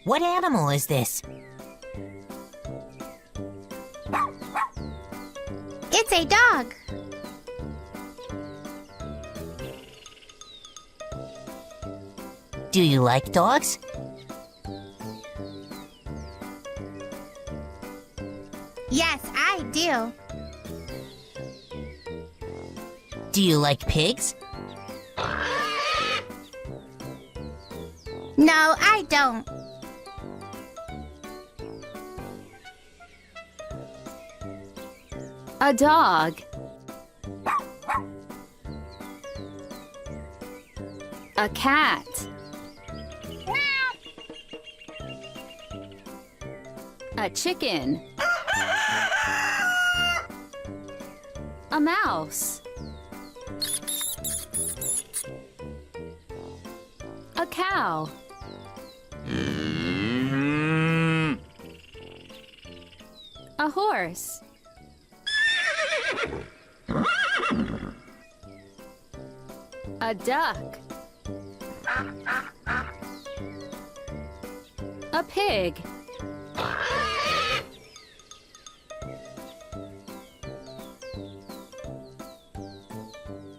What animal is this? It's a dog. Do you like dogs? Yes, I do. Do you like pigs? No, I don't. A dog. A cat. A chicken. A mouse. A cow. A horse. A duck. A pig.